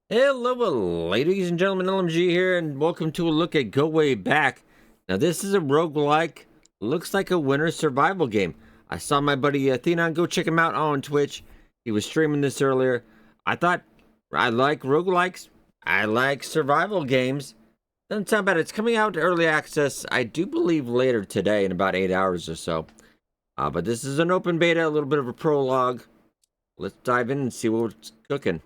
Hello, ladies and gentlemen, LMG here, and welcome to a look at Go Way Back. Now, this is a roguelike, looks like a winter survival game. I saw my buddy Athenon go check him out on Twitch. He was streaming this earlier. I thought, I like roguelikes, I like survival games. Doesn't sound bad. It's coming out to early access, I do believe, later today in about 8 hours or so. But this is an open beta, a little bit of a prologue. Let's dive in and see what's cooking.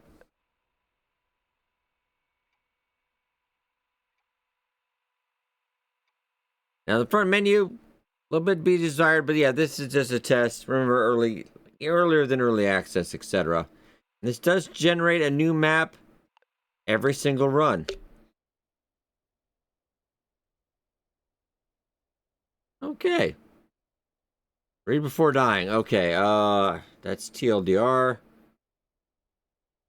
Now, the front menu, a little bit be desired, but yeah, this is just a test. Remember, earlier than early access, etc. This does generate a new map every single run. Okay. Read before dying. Okay, that's TLDR.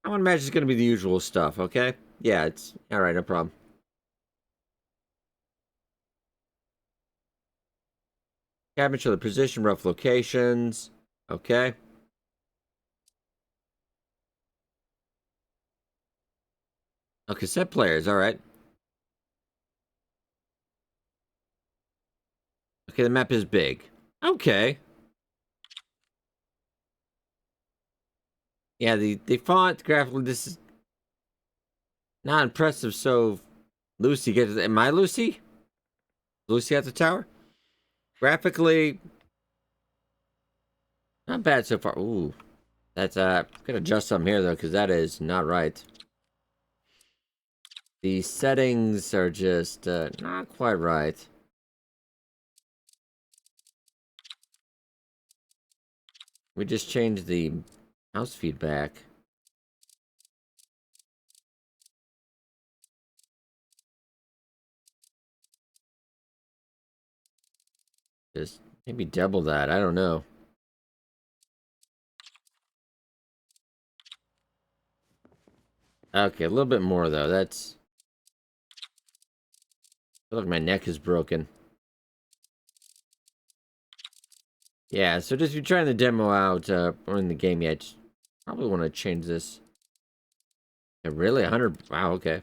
I would imagine it's gonna be the usual stuff, okay? Yeah, it's alright, no problem. Capture the position, rough locations. Okay. Okay, set players, alright. Okay, the map is big. Okay. Yeah, the font graphically, this is not impressive, so Lucy gets. Am I Lucy? Lucy at the tower? Graphically, not bad so far. Ooh. That's, gonna adjust some here, though, because that is not right. The settings are just, not quite right. We just changed the mouse feedback. Just maybe double that. I don't know. Okay, a little bit more, though. That's... I feel like my neck is broken. Yeah, so just if you're trying the demo out, or in the game yet, probably want to change this. Yeah, really? 100? Wow, okay.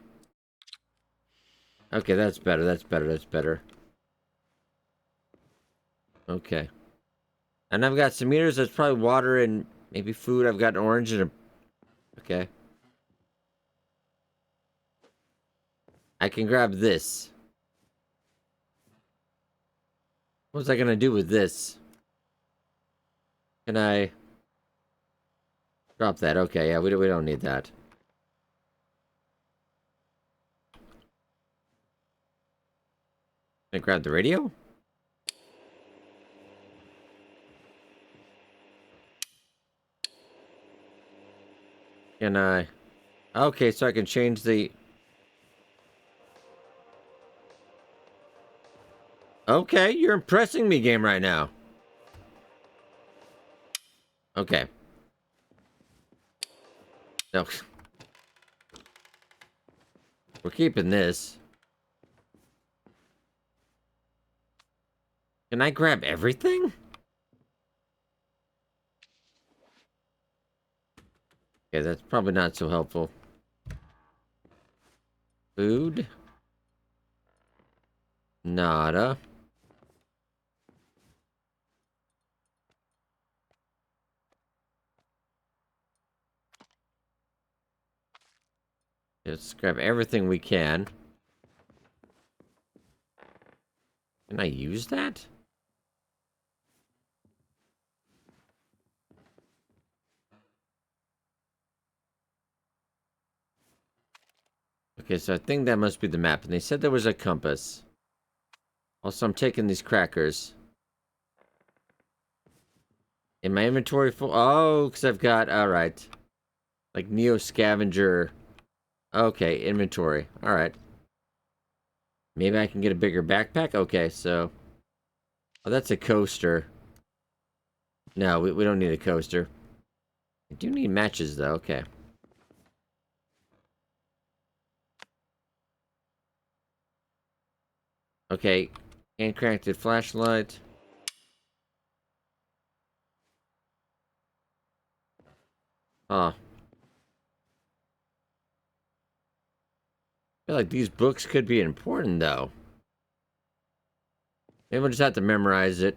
Okay, that's better, that's better, that's better. Okay. And I've got some meters, that's probably water and maybe food. I've got an orange and a... Okay. I can grab this. What was I gonna do with this? Can I... Drop that, okay, yeah, we don't need that. Can I grab the radio? Can I... Okay, so I can change the... Okay, you're impressing me, game, right now. Okay. No. We're keeping this. Can I grab everything? Okay, that's probably not so helpful. Food? Nada. Let's grab everything we can. Can I use that? Okay, so I think that must be the map. And they said there was a compass. Also, I'm taking these crackers. In my inventory full... Oh, because I've got... Alright. Like Neo Scavenger. Okay, inventory. Alright. Maybe I can get a bigger backpack? Okay, so... Oh, that's a coaster. No, we don't need a coaster. I do need matches, though. Okay. Okay. Handcrafted flashlight. Oh. feel like these books could be important, though. Maybe we'll just have to memorize it.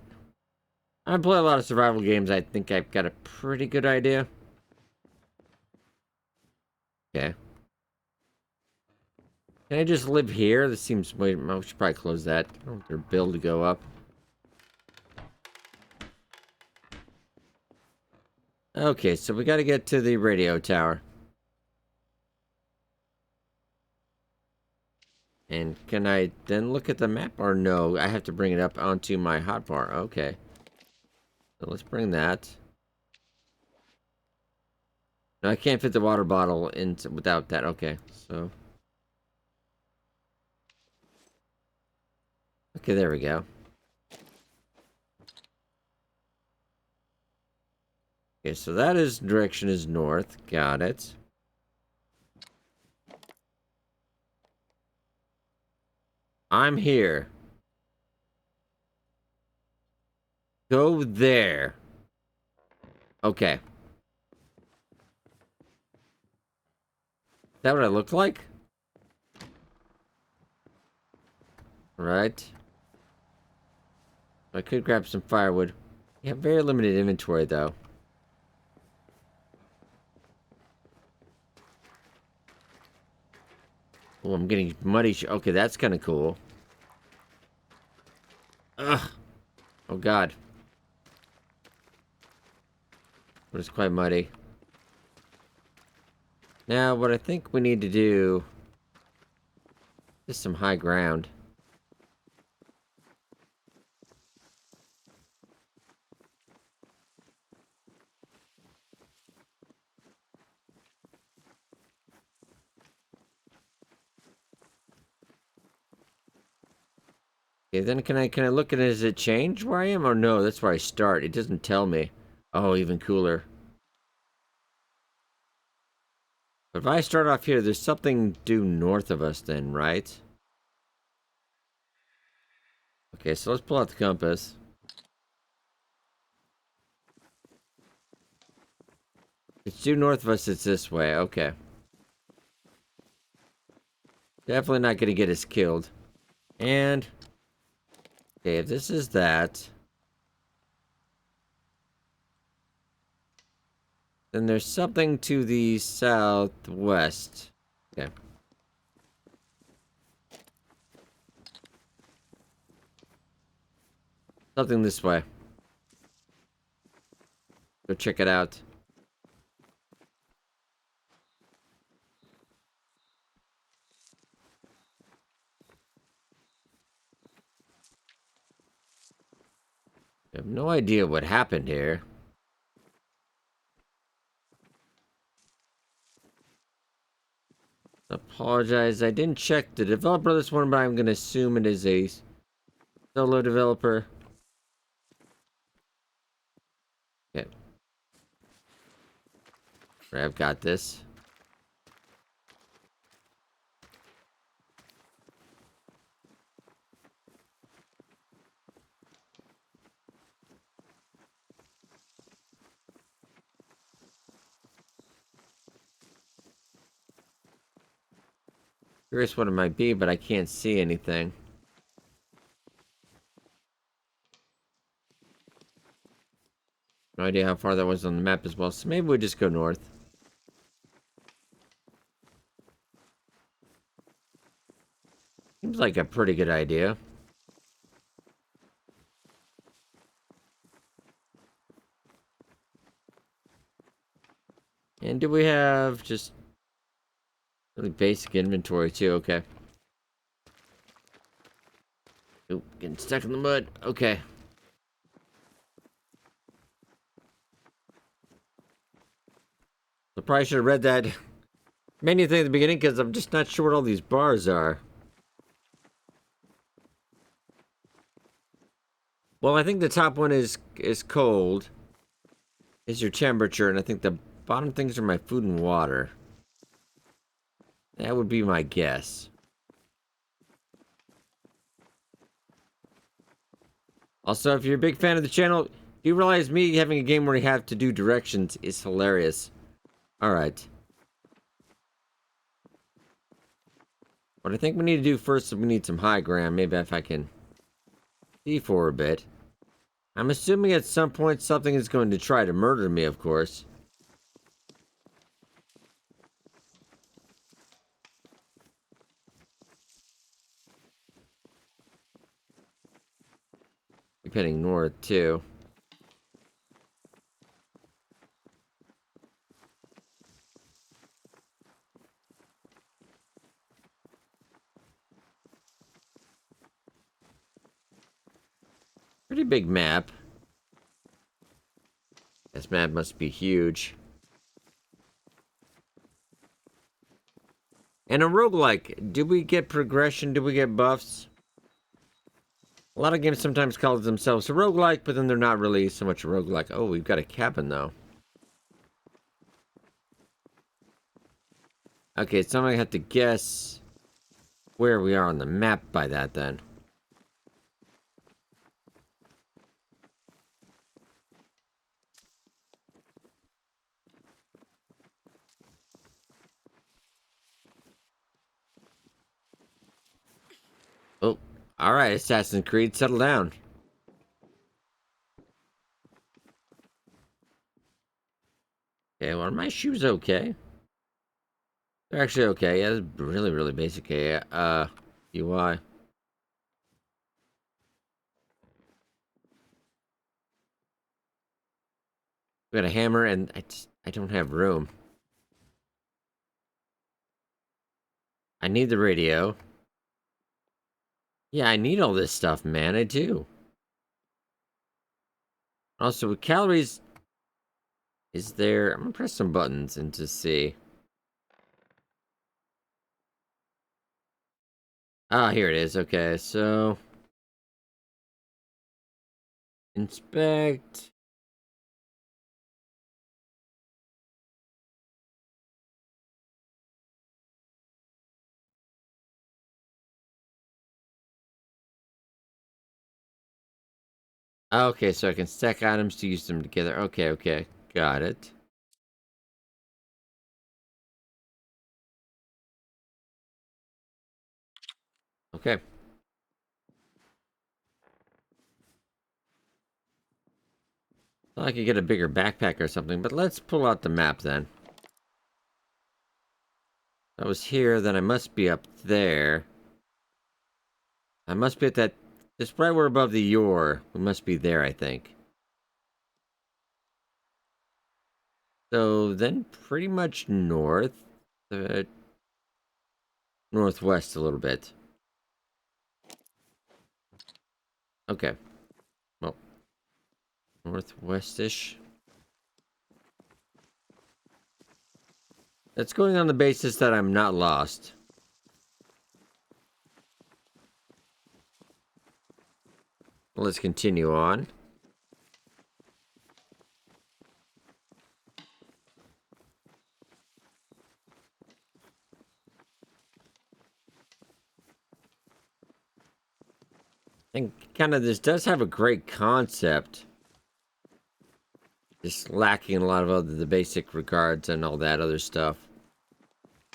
I play a lot of survival games. I think I've got a pretty good idea. Okay. Can I just live here? This seems... Wait, I should probably close that. I don't want their bill to go up. Okay, so we gotta get to the radio tower. And can I then look at the map? Or no, I have to bring it up onto my hotbar. Okay. So let's bring that. No, I can't fit the water bottle in without that. Okay, so... Okay, there we go. Okay, so that is direction is north. Got it. I'm here. Go there. Okay. Is that what I look like? Right. I could grab some firewood. You have very limited inventory, though. Oh, I'm getting muddy. Okay, that's kind of cool. Ugh. Oh, God. But it's quite muddy. Now, what I think we need to do is some high ground. Okay, then can I look at it? Does it change where I am? Or no, that's where I start. It doesn't tell me. Oh, even cooler. But if I start off here, there's something due north of us then, right? Okay, so let's pull out the compass. It's due north of us, it's this way. Okay. Definitely not going to get us killed. And... Okay, if this is that... Then there's something to the southwest. Okay. Something this way. Go check it out. I have no idea what happened here. Apologize, I didn't check the developer of this one, but I'm gonna assume it is a solo developer. Okay. Right, I've got this. Curious what it might be, but I can't see anything. No idea how far that was on the map as well, so maybe we just go north. Seems like a pretty good idea. And do we have just really basic inventory too? Okay. Oop, getting stuck in the mud. Okay. I probably should have read that menu thing at the beginning because I'm just not sure what all these bars are. Well, I think the top one is cold. Is your temperature, and I think the bottom things are my food and water. That would be my guess. Also, if you're a big fan of the channel, you realize me having a game where you have to do directions is hilarious. Alright. What I think we need to do first is we need some high ground. Maybe if I can see for a bit. I'm assuming at some point something is going to try to murder me, of course. Keep heading north, too. Pretty big map. This map must be huge. And a roguelike, do we get progression? Do we get buffs? A lot of games sometimes call themselves a roguelike, but then they're not really so much a roguelike. Oh, we've got a cabin, though. Okay, so I'm gonna have to guess where we are on the map by that, then. Oh, alright, Assassin's Creed, settle down. Okay, well, are my shoes okay? They're actually okay. Yeah, it's really, really basic. UI. We got a hammer, and I don't have room. I need the radio. Yeah, I need all this stuff, man. I do. Also, with calories, is there... I'm gonna press some buttons and just see. Ah, here it is. Okay, so... Inspect... Okay, so I can stack items to use them together. Okay, okay. Got it. Okay. Thought I could get a bigger backpack or something, but let's pull out the map then. I was here, then I must be up there. I must be at that... Just right where above the Yor. We must be there, I think. So, then pretty much north. Uh, Northwest a little bit. Okay. Well, northwest-ish. That's going on the basis that I'm not lost. Let's continue on. And kind of this does have a great concept. Just lacking a lot of other the basic regards and all that other stuff.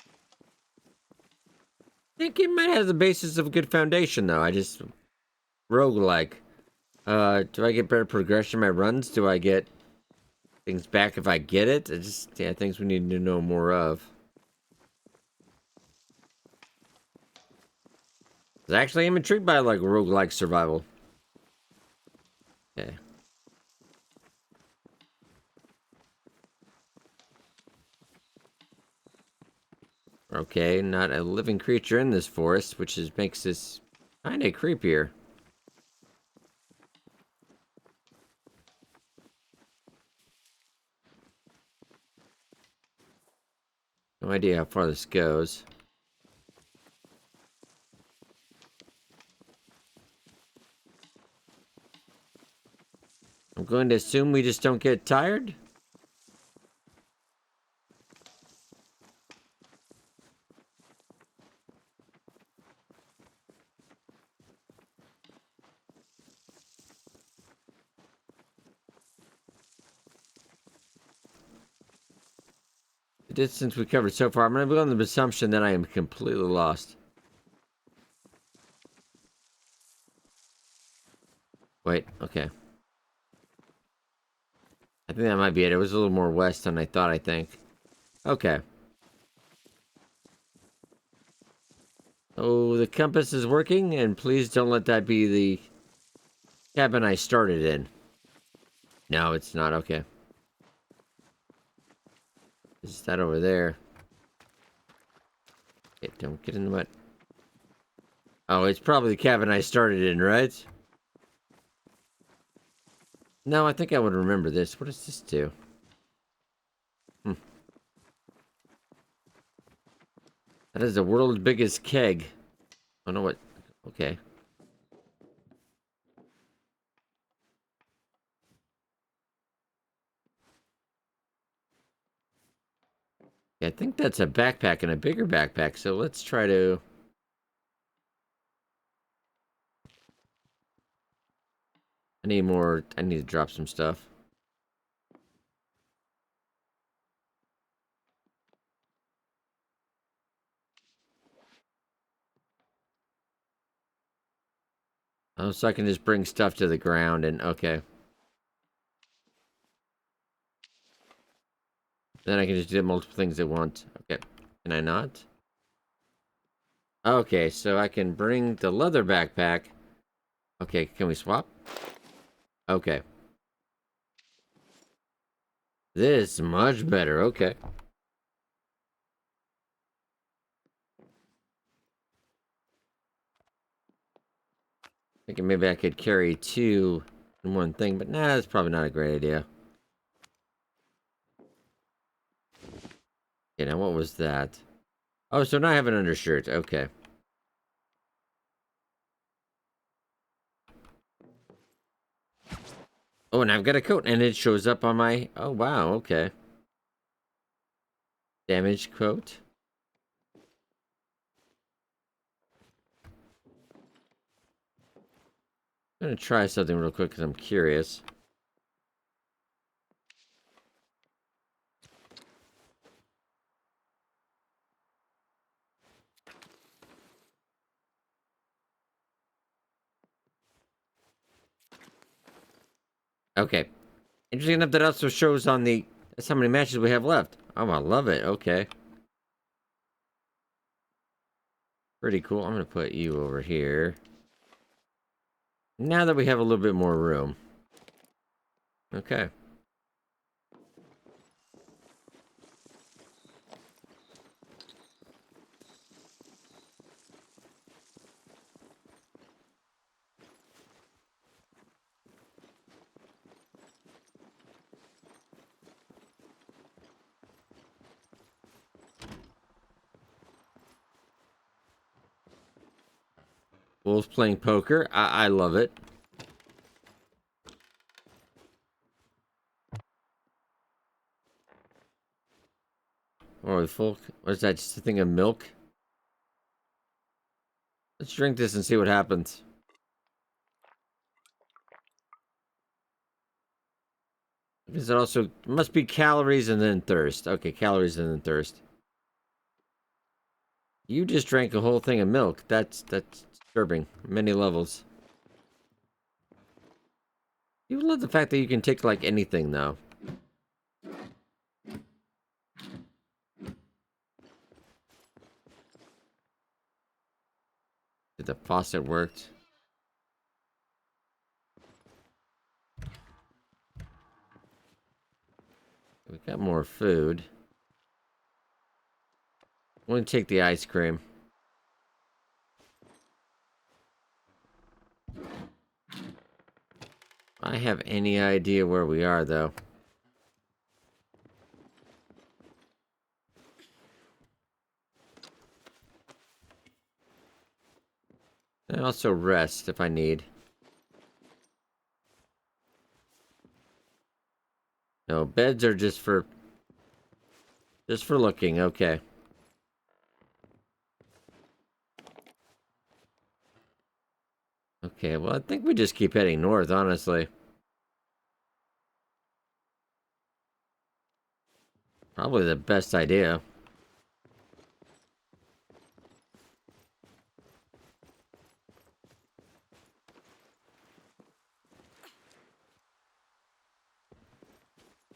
I think it might have the basis of a good foundation though. I just roguelike. Do I get better progression in my runs? Do I get things back if I get it? I just things we need to know more of. I actually am intrigued by like roguelike survival. Okay. Okay, not a living creature in this forest, which makes this kind of creepier. No idea how far this goes. I'm going to assume we just don't get tired. The distance we covered so far, I'm going to go on the assumption that I am completely lost. Wait, okay. I think that might be it. It was a little more west than I thought, I think. Okay. Oh, the compass is working, and please don't let that be the cabin I started in. No, it's not. Okay. Is that over there? Okay, don't get in the mud. Oh, it's probably the cabin I started in, right? No, I think I would remember this. What does this do? That is the world's biggest keg. Oh, no, what? Okay. Yeah, I think that's a backpack and a bigger backpack, so let's try to... I need more... I need to drop some stuff. Oh, so I can just bring stuff to the ground and... Okay. Then I can just do multiple things at once. Okay. Can I not? Okay, so I can bring the leather backpack. Okay, can we swap? Okay. This is much better. Okay. Thinking maybe I could carry two in one thing, but nah, that's probably not a great idea. Okay, now what was that? Oh, so now I have an undershirt. Okay. Oh, and I've got a coat, and it shows up on my... Oh, wow, okay. Damaged coat. I'm gonna try something real quick because I'm curious. Okay. Interesting enough, that also shows on the... That's how many matches we have left. Oh, I love it. Okay. Pretty cool. I'm gonna put you over here. Now that we have a little bit more room. Okay. Wolves playing poker. I love it. Oh, are we full? What is that? Just a thing of milk? Let's drink this and see what happens. Because it also must be calories and then thirst. Okay, calories and then thirst. You just drank a whole thing of milk. That's disturbing. Many levels. You love the fact that you can take like anything though. Did the faucet worked? We got more food. I'm gonna take the ice cream. I have any idea where we are though. And also rest if I need. No, beds are just for looking. Okay. Okay, well, I think we just keep heading north, honestly. Probably the best idea.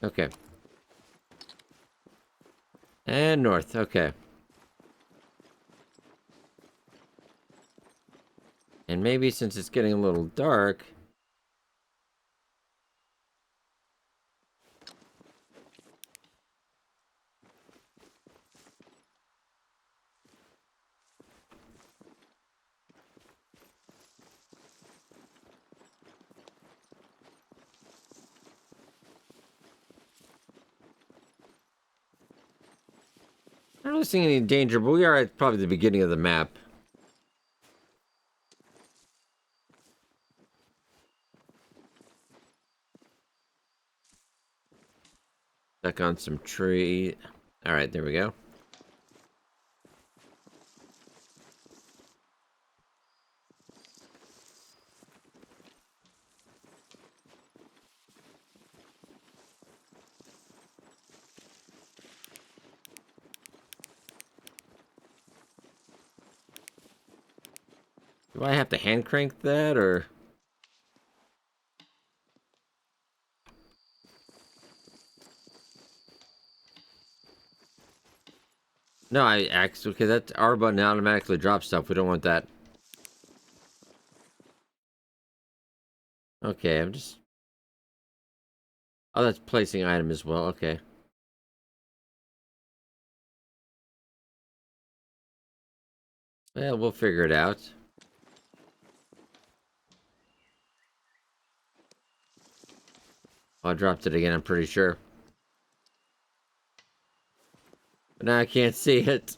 Okay. And north. Okay. And maybe since it's getting a little dark... I don't see any danger, but we are at probably the beginning of the map. Stuck on some tree. Alright, there we go. Do I have to hand crank that, or... No, I actually... Okay, that R button automatically drops stuff. We don't want that. Okay, I'm just... Oh, that's placing item as well. Okay. Well, we'll figure it out. Oh, I dropped it again, I'm pretty sure. But now I can't see it.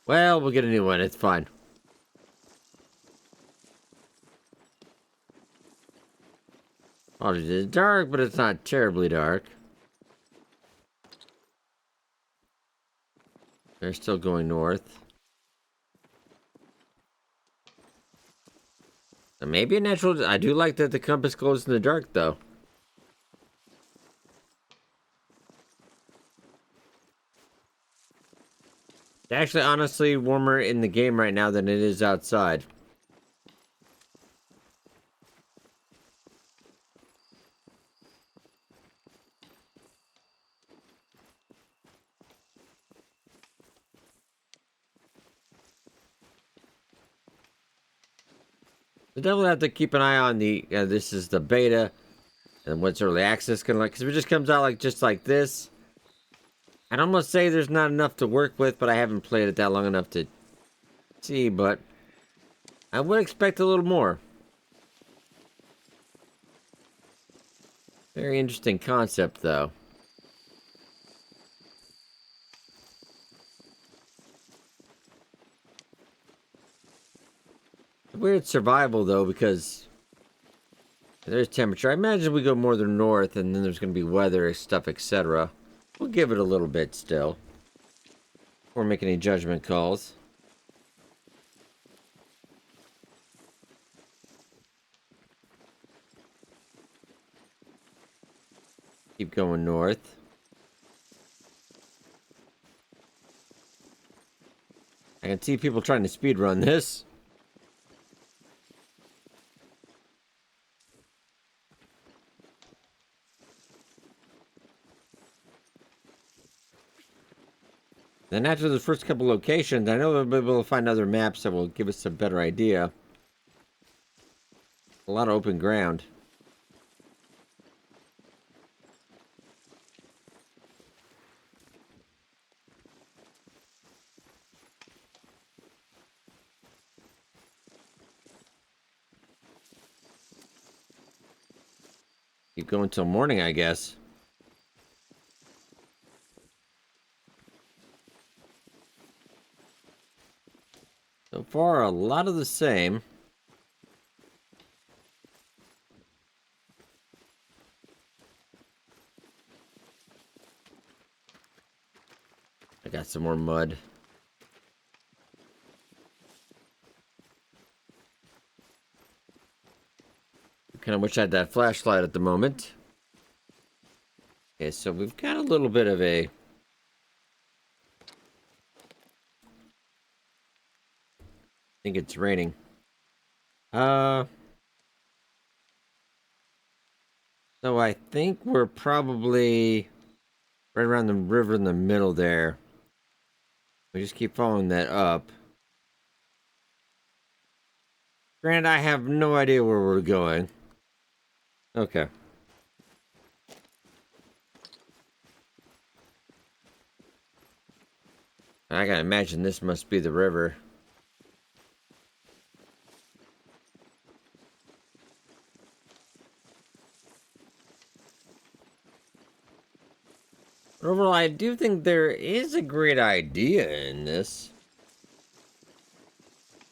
Well, we'll get a new one. It's fine. Oh, it's dark, but it's not terribly dark. They're still going north. Maybe a natural... I do like that the compass glows in the dark, though. It's actually, honestly, warmer in the game right now than it is outside. We definitely have to keep an eye on the... this is the beta. And what's early access gonna like... Because if it just comes out like just like this... I'd almost say there's not enough to work with, but I haven't played it that long enough to see, but... I would expect a little more. Very interesting concept, though. Weird survival, though, because there's temperature. I imagine we go more than north, and then there's going to be weather, stuff, etc. We'll give it a little bit still. Before making any judgment calls. Keep going north. I can see people trying to speedrun this. Then after the first couple locations, I know we'll be able to find other maps that will give us a better idea. A lot of open ground. Keep going till morning, I guess. So far, a lot of the same. I got some more mud. Kind of wish I had that flashlight at the moment. Okay, so we've got a little bit of a... I think it's raining. So I think we're probably right around the river in the middle there. We just keep following that up. Granted, I have no idea where we're going. Okay. I gotta imagine this must be the river. But overall, I do think there is a great idea in this.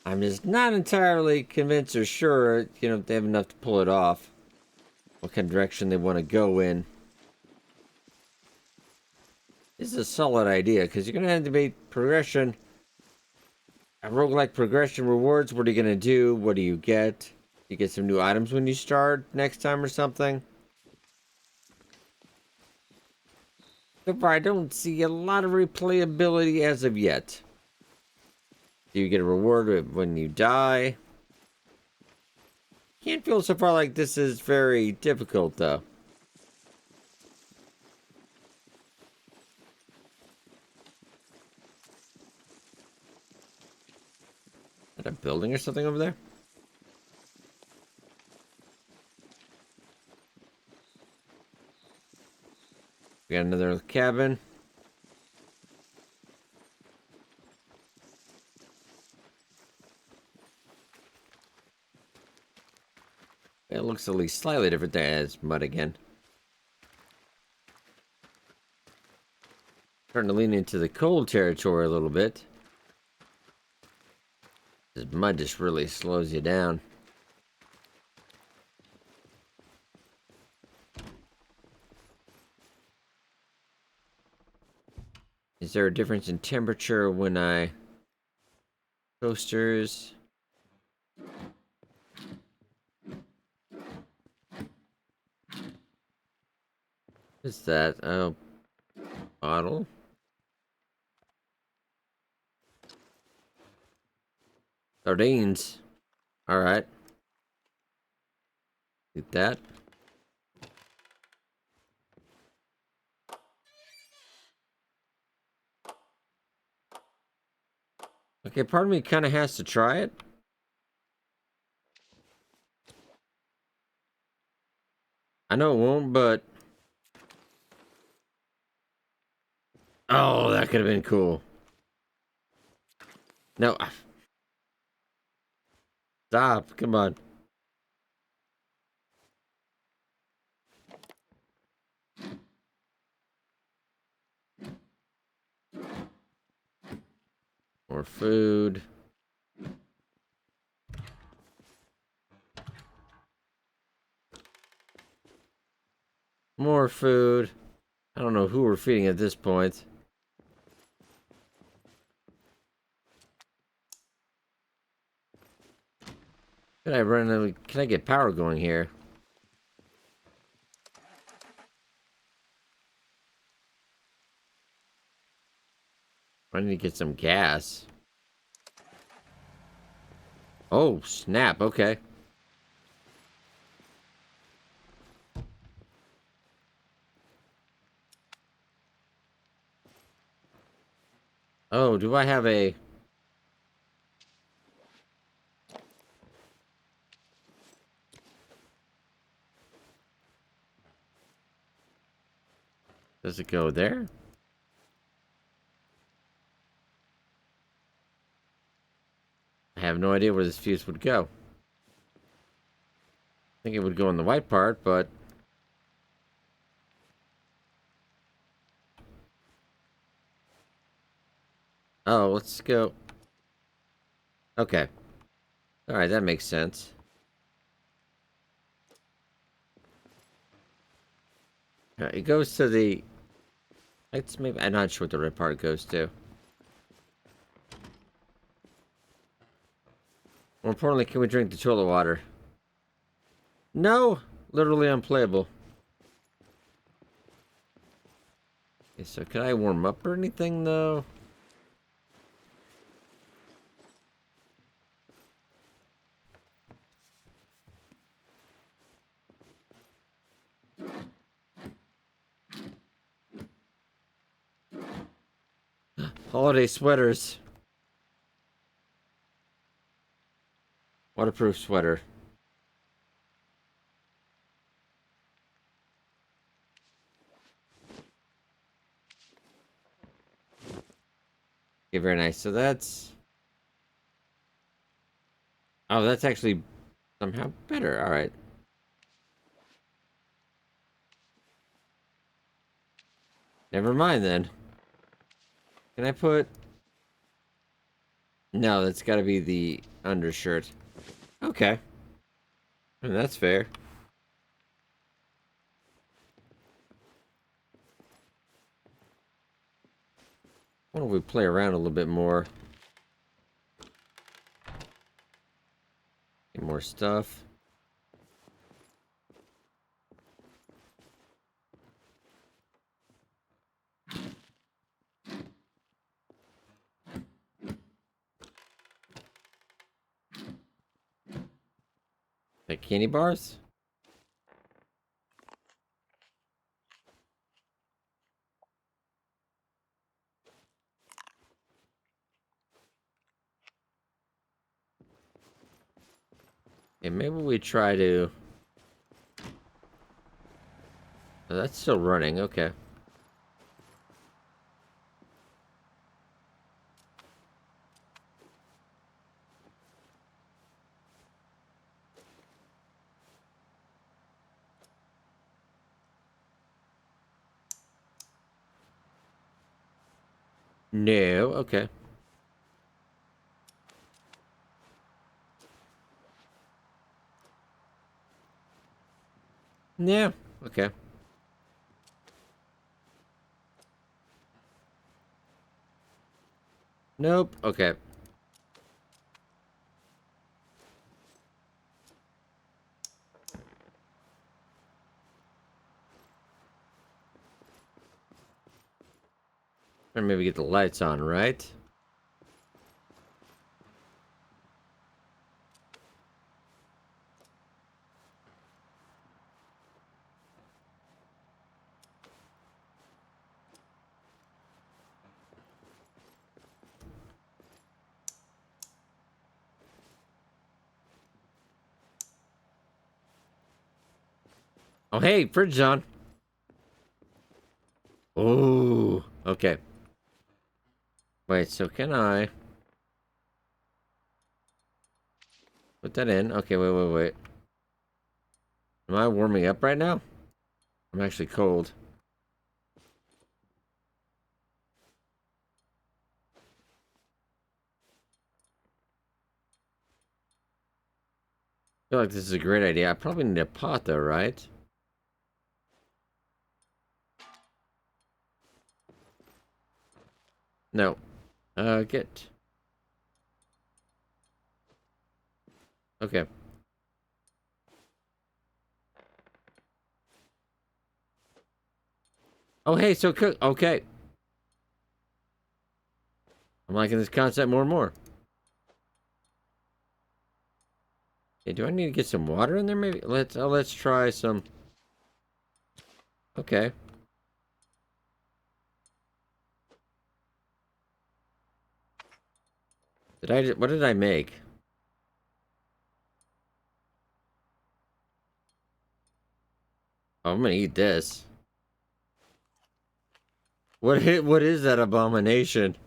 I'm just not entirely convinced or sure, if they have enough to pull it off. What kind of direction they want to go in. This is a solid idea, because you're going to have to make progression. A roguelike progression rewards, what are you going to do? What do you get? You get some new items when you start next time or something? So far, I don't see a lot of replayability as of yet. Do you get a reward when you die? Can't feel so far like this is very difficult, though. Is that a building or something over there? We got another cabin. It looks at least slightly different than it's mud again. Starting to lean into the cold territory a little bit. This mud just really slows you down. Is there a difference in temperature when I... Coasters... What's that? Oh, bottle? Sardines. Alright. Get that. Okay, part of me kind of has to try it. I know it won't, but... Oh, that could have been cool. No. Stop. Come on. More food. More food. I don't know who we're feeding at this point. Can I get power going here? I need to get some gas. Oh, snap. Okay. Oh, do I have a... Does it go there? I have no idea where this fuse would go. I think it would go in the white part, but... Oh, let's go... Okay. Alright, that makes sense. It goes to the... It's maybe... I'm not sure what the red part goes to. More importantly, can we drink the toilet water? No! Literally unplayable. Okay, so can I warm up or anything, though? Holiday sweaters. Waterproof sweater. Okay, very nice. So that's... Oh, that's actually somehow better. All right. Never mind then. Can I put... No, that's got to be the undershirt. Okay. I mean, that's fair. Why don't we play around a little bit more? Get more stuff. Like candy bars? Yeah, maybe we try to... Oh, that's still running. Okay. No. Okay. Yeah. Okay. Nope. Okay. Or maybe get the lights on, right? Oh, hey, fridge on. Oh, okay. Wait, so can I put that in? Okay, wait. Am I warming up right now? I'm actually cold. I feel like this is a great idea. I probably need a pot though, right? No. Get. Okay. Oh, hey, so cook. Okay. I'm liking this concept more and more. Okay, do I need to get some water in there maybe? Let's try some. Okay. What did I make? Oh, I'm gonna eat this. What is that abomination?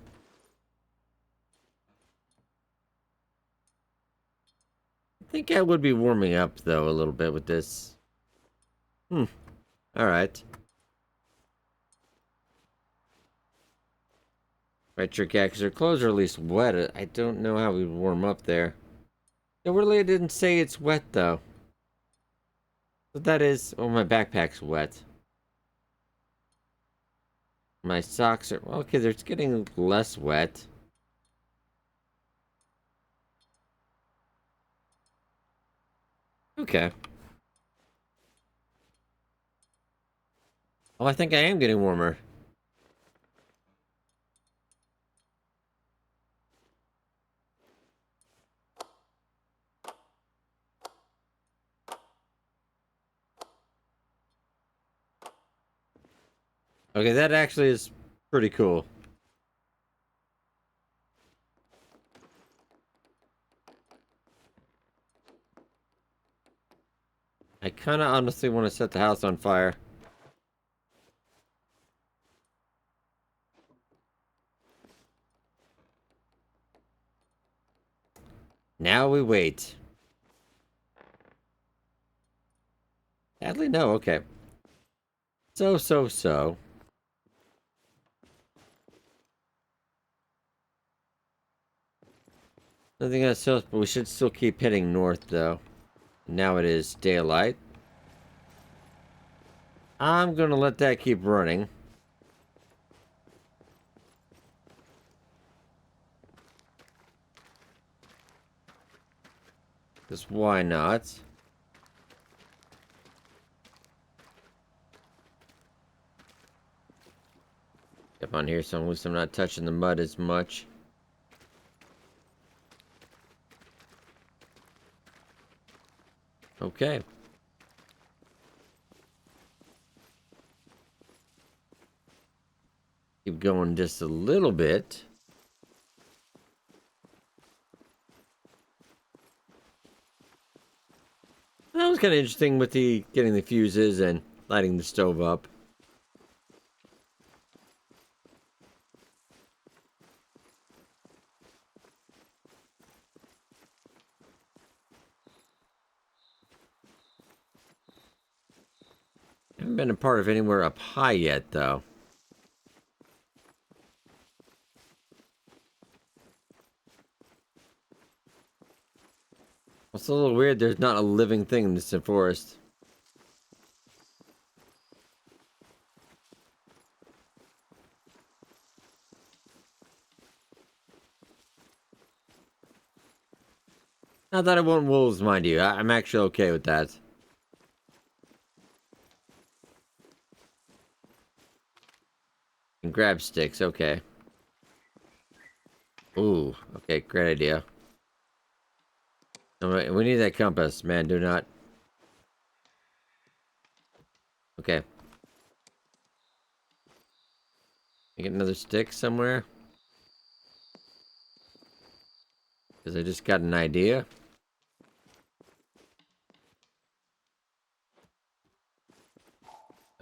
I think I would be warming up though a little bit with this. Hmm. All right. Right, trick, yeah, because her clothes are at least wet. I don't know how we warm up there. It really didn't say it's wet though. But that is. Oh, my backpack's wet. My socks are okay. They're getting less wet. Okay. Oh, I think I am getting warmer. Okay, that actually is pretty cool. kind of honestly want to set the house on fire. Now we wait. Sadly, no. Okay. So. Nothing else, but we should still keep heading north, though. Now it is daylight. I'm gonna let that keep running. Because why not? Up on here, so at least I'm not touching the mud as much. Okay. Keep going just a little bit. That was kind of interesting with the getting the fuses and lighting the stove up. Haven't been a part of anywhere up high yet, though. It's a little weird. There's not a living thing in this forest. Not that I want wolves, mind you. I'm actually okay with that. And grab sticks, okay. Ooh, okay, great idea. Alright, we need that compass, man. Do not. Okay. Get another stick somewhere. Because I just got an idea.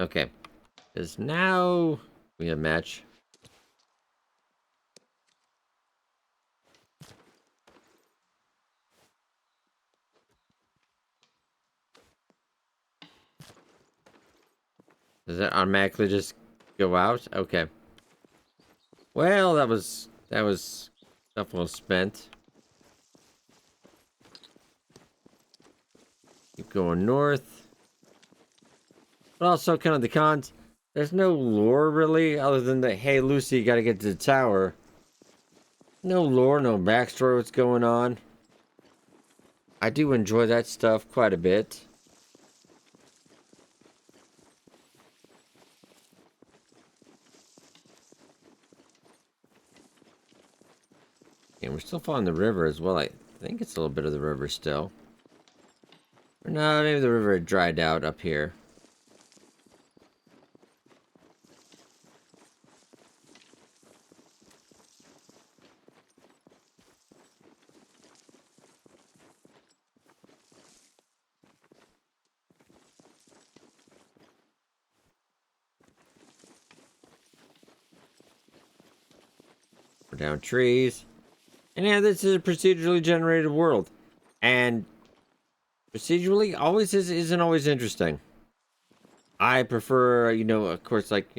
Okay. Because now we have a match. Does that automatically just go out? Okay. Well, that was stuff well spent. Keep going north. But also kind of the cons. There's no lore really, other than that, hey Lucy, you gotta get to the tower. No lore, no backstory, what's going on. I do enjoy that stuff quite a bit. And we're still following the river as well. I think it's a little bit of the river still. Or no, maybe the river had dried out up here. We're down trees. And yeah, this is a procedurally generated world. And procedurally always isn't always interesting. I prefer, of course, like,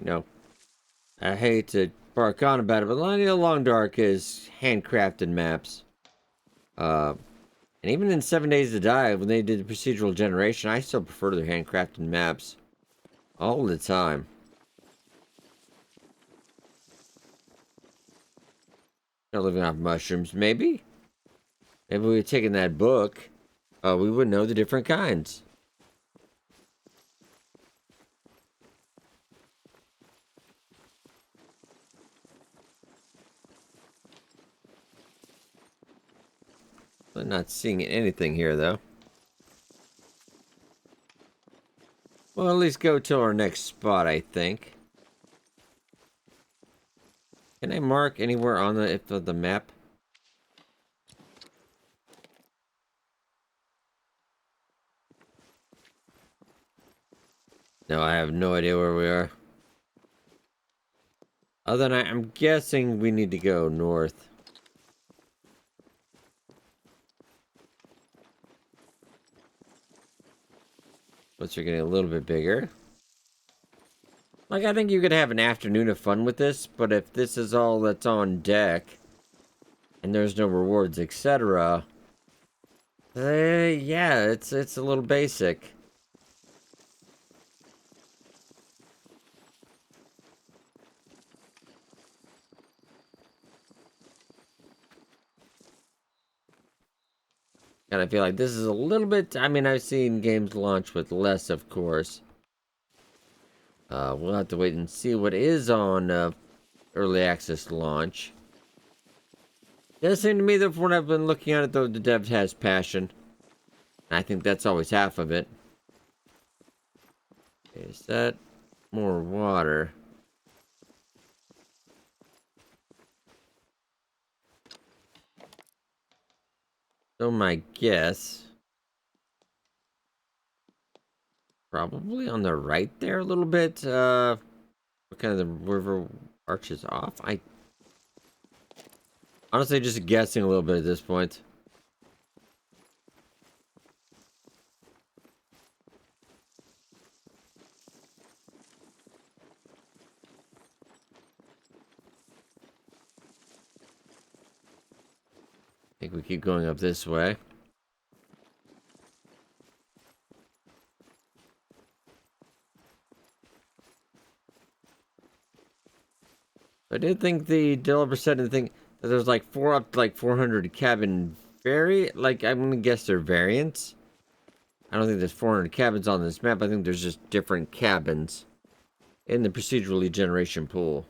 I hate to bark on about it, but Long Dark is handcrafted maps. And even in 7 Days to Die, when they did the procedural generation, I still prefer their handcrafted maps. All the time. Not living off mushrooms, maybe? Maybe we had taken that book, we would know the different kinds. I'm not seeing anything here, though. Well, at least go to our next spot, I think. Can I mark anywhere on the map? No, I have no idea where we are. Other than I'm guessing we need to go north. Once you're getting a little bit bigger. Like, I think you could have an afternoon of fun with this, but if this is all that's on deck, and there's no rewards, etc., yeah, it's a little basic. And I feel like this is a little bit... I mean, I've seen games launch with less, of course. We'll have to wait and see what is on early access launch. It does seem to me that from what I've been looking at it, though, the dev has passion. And I think that's always half of it. Okay, is that more water? So my guess... Probably on the right there a little bit. What kind of the river arches off? I honestly just guessing a little bit at this point. I think we keep going up this way. I did think the developer said anything that there's like up to like 400 cabin like I'm gonna guess they're variants. I don't think there's 400 cabins on this map. I think there's just different cabins in the procedurally generation pool.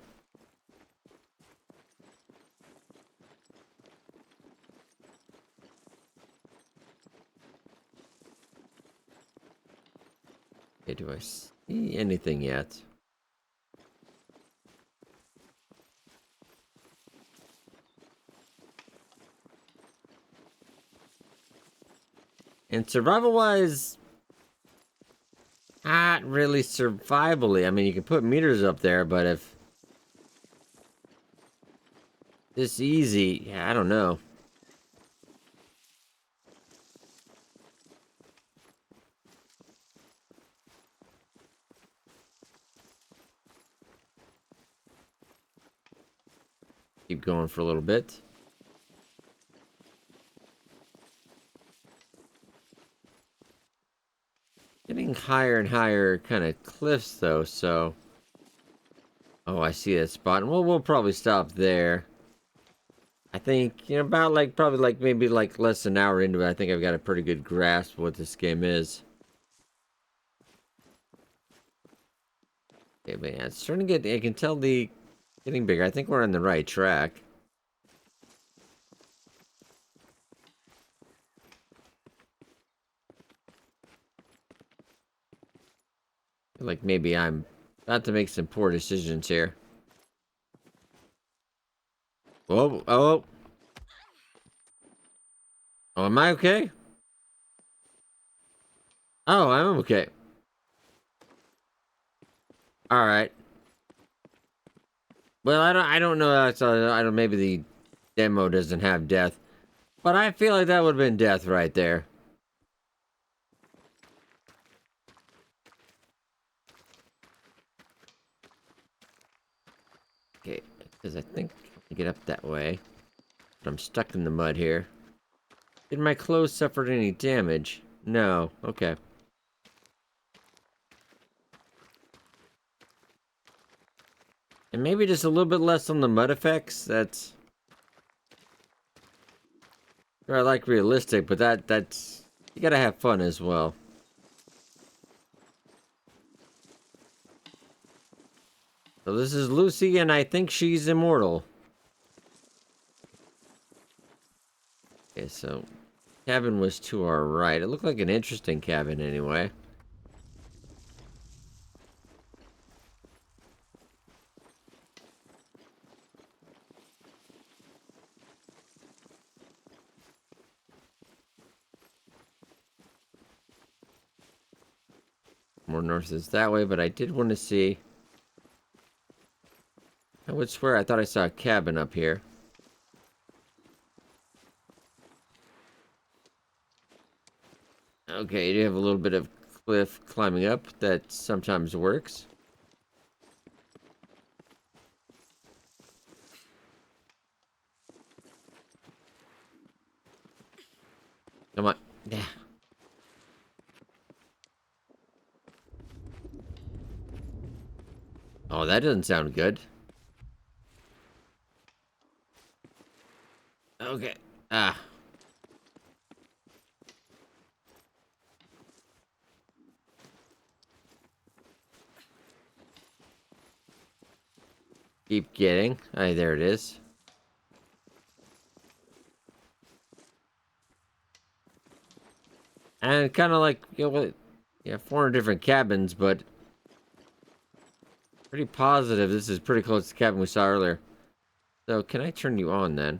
Okay, do I see anything yet? And survival-wise, not really survivally. I mean, you can put meters up there, but if this easy, yeah, I don't know. Keep going for a little bit. Getting higher and higher kind of cliffs, though, so... Oh, I see that spot. Well, we'll probably stop there. I think, you know, about like, probably like, maybe like less than an hour into it, I think I've got a pretty good grasp of what this game is. Okay, but yeah, it's starting to get, I can tell the getting bigger. I think we're on the right track. Like maybe I'm about to make some poor decisions here. Whoa, oh. Oh, am I okay? Oh, I'm okay. Alright. Well, I don't know, I don't, maybe the demo doesn't have death. But I feel like that would have been death right there. Okay, because I think I can get up that way. But I'm stuck in the mud here. Did my clothes suffer any damage? No. Okay. And maybe just a little bit less on the mud effects. That's... I like realistic, but that's... You gotta have fun as well. So this is Lucy, and I think she's immortal. Okay, so... Cabin was to our right. It looked like an interesting cabin anyway. More north is that way, but I did want to see. I would swear I thought I saw a cabin up here. Okay, you do have a little bit of cliff climbing up. That sometimes works. Come on. Yeah. Oh, that doesn't sound good. Okay. Ah. Keep getting. Hey, there it is. And kind of like, you know, yeah, 400 different cabins, but pretty positive this is pretty close to the cabin we saw earlier. So, can I turn you on then?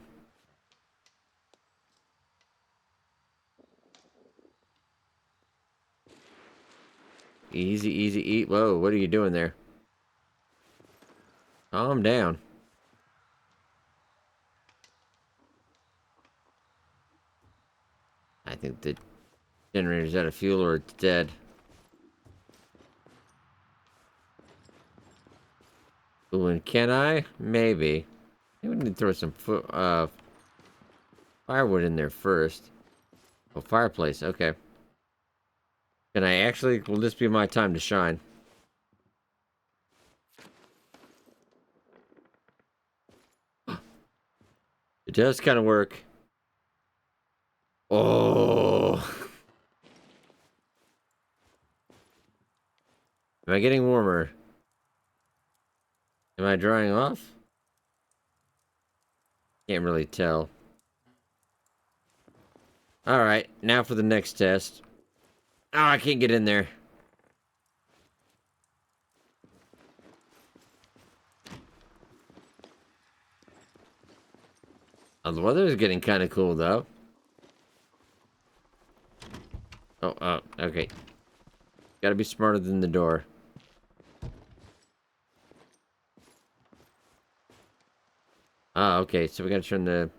Easy, easy, eat. Whoa, what are you doing there? Calm down. I think the generator's out of fuel or it's dead. Ooh, and can I? Maybe. Maybe we need to throw some firewood in there first. Oh, fireplace. Okay. Can I actually? Will this be my time to shine? It does kind of work. Oh. Am I getting warmer? Am I drying off? Can't really tell. Alright, now for the next test. Oh, I can't get in there. Oh, the weather is getting kind of cool, though. Oh, okay. Gotta be smarter than the door. Ah, okay, so we gotta turn the...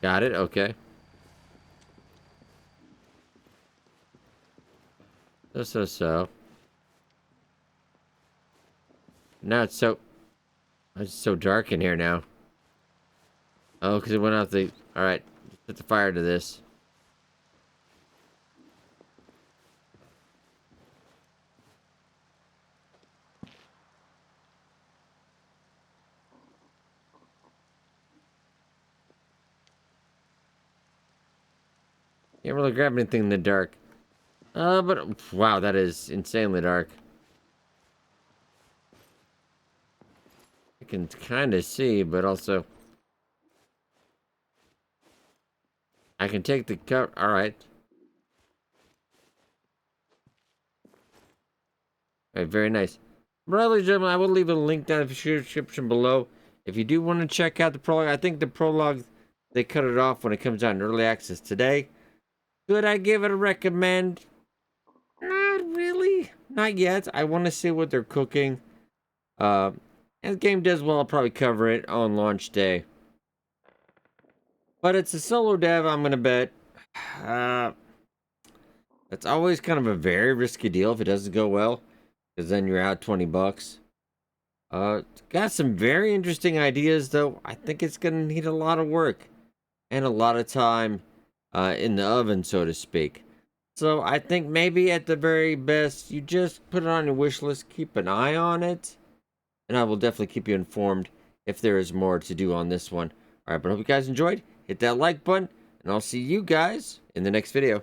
Got it, okay. So. Now it's so... It's so dark in here now. Oh, because it went off the... Alright, set the fire to this. Can't really grab anything in the dark. But... Wow, that is insanely dark. I can kind of see, but also... I can take the cover... Alright. Alright, very nice. Ladies and gentlemen, I will leave a link down in the description below. If you do want to check out the Prologue, I think the Prologue, they cut it off when it comes out in early access today. Could I give it a recommend? Not really. Not yet. I want to see what they're cooking. As the game does well, I'll probably cover it on launch day. But it's a solo dev, I'm going to bet. That's always kind of a very risky deal if it doesn't go well. Because then you're out 20 bucks. Got some very interesting ideas, though. I think it's going to need a lot of work. And a lot of time in the oven, so to speak. So I think maybe at the very best, you just put it on your wish list. Keep an eye on it. And I will definitely keep you informed if there is more to do on this one. Alright, but I hope you guys enjoyed. Hit that like button. And I'll see you guys in the next video.